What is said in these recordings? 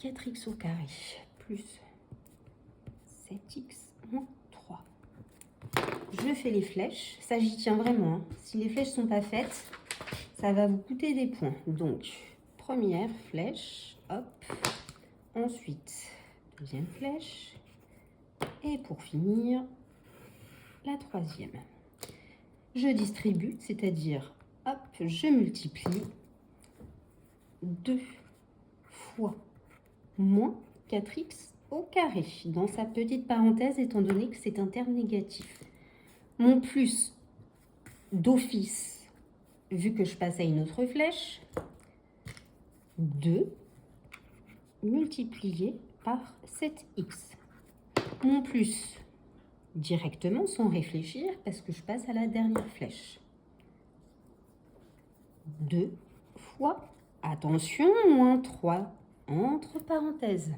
4x au carré plus 7x moins 3. Je fais les flèches. Ça, j'y tiens vraiment, hein. Si les flèches ne sont pas faites, ça va vous coûter des points. Donc, première flèche, hop. Ensuite, deuxième flèche. Et pour finir, la troisième. Je distribue, c'est-à-dire, hop, je multiplie 2 fois moins 4x au carré, dans sa petite parenthèse, étant donné que c'est un terme négatif. Mon plus d'office, vu que je passe à une autre flèche, 2 multiplié par 7x. Mon plus directement, sans réfléchir, parce que je passe à la dernière flèche. 2 fois, attention, moins 3, entre parenthèses.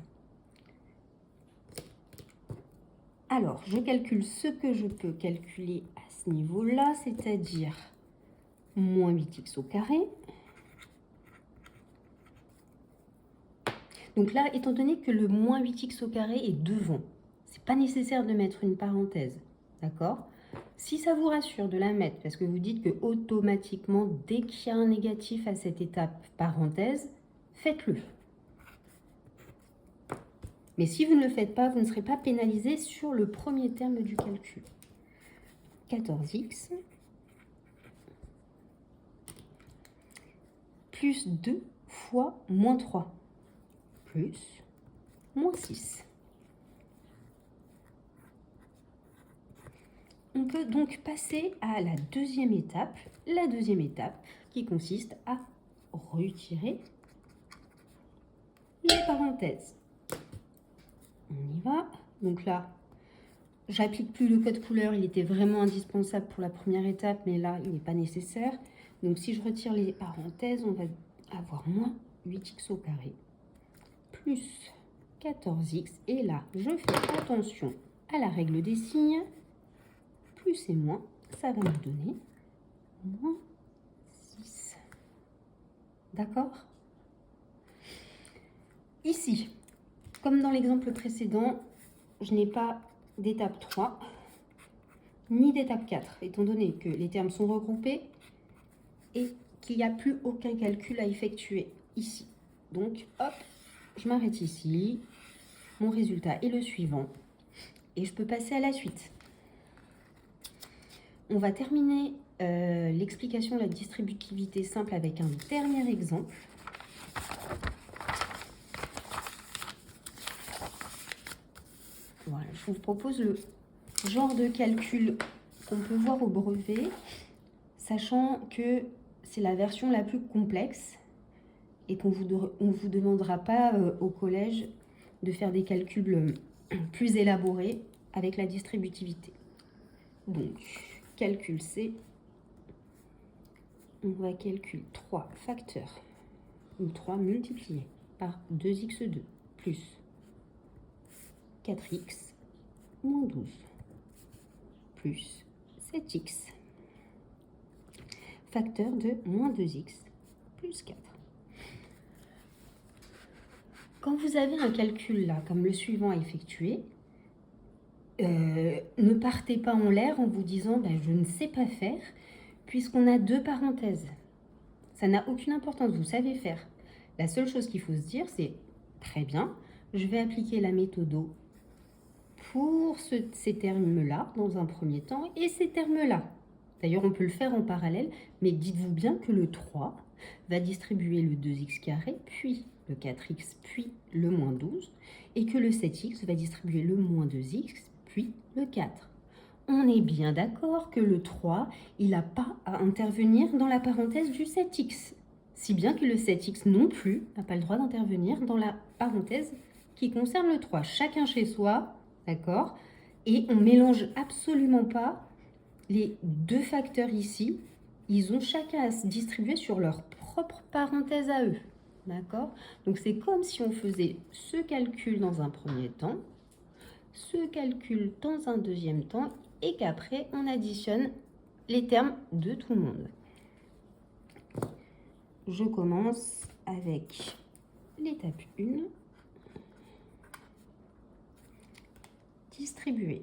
Alors, je calcule ce que je peux calculer à ce niveau-là, c'est-à-dire moins 8x au carré. Donc là, étant donné que le moins 8x au carré est devant, c'est pas nécessaire de mettre une parenthèse, d'accord? Si ça vous rassure de la mettre, parce que vous dites que automatiquement, dès qu'il y a un négatif à cette étape parenthèse, faites-le. Mais si vous ne le faites pas, vous ne serez pas pénalisé sur le premier terme du calcul. 14x plus 2 fois moins 3 plus moins 6. On peut donc passer à la deuxième étape qui consiste à retirer les parenthèses. On y va. Donc là, j'applique plus le code couleur, il était vraiment indispensable pour la première étape, mais là, il n'est pas nécessaire. Donc si je retire les parenthèses, on va avoir moins 8x au carré plus 14x. Et là, je fais attention à la règle des signes. Plus et moins, ça va me donner moins 6. D'accord? Ici, comme dans l'exemple précédent, je n'ai pas d'étape 3 ni d'étape 4, étant donné que les termes sont regroupés et qu'il n'y a plus aucun calcul à effectuer ici. Donc, hop, je m'arrête ici. Mon résultat est le suivant. Et je peux passer à la suite. On va terminer l'explication de la distributivité simple avec un dernier exemple. Voilà, je vous propose le genre de calcul qu'on peut voir au brevet, sachant que c'est la version la plus complexe et qu'on vous demandera pas au collège de faire des calculs plus élaborés avec la distributivité. Donc, calcul C, on va calculer 3 facteurs, ou 3 multipliés par 2x2 plus 4x moins 12 plus 7x. Facteur de moins 2x plus 4. Quand vous avez un calcul là, comme le suivant à effectuer, ne partez pas en l'air en vous disant ben, je ne sais pas faire, puisqu'on a 2 parenthèses. Ça n'a aucune importance, vous savez faire. La seule chose qu'il faut se dire, c'est très bien, je vais appliquer la méthode pour ces termes-là dans un premier temps et ces termes-là. D'ailleurs, on peut le faire en parallèle, mais dites-vous bien que le 3 va distribuer le 2x carré, puis le 4x, puis le moins 12, et que le 7x va distribuer le moins 2x, puis le 4. On est bien d'accord que le 3, il n'a pas à intervenir dans la parenthèse du 7x, si bien que le 7x non plus n'a pas le droit d'intervenir dans la parenthèse qui concerne le 3. Chacun chez soi, d'accord? Et on ne mélange absolument pas les 2 facteurs ici. Ils ont chacun à se distribuer sur leur propre parenthèse à eux, d'accord? Donc c'est comme si on faisait ce calcul dans un premier temps, ce calcul dans un deuxième temps, et qu'après on additionne les termes de tout le monde. Je commence avec l'étape 1. distribuer.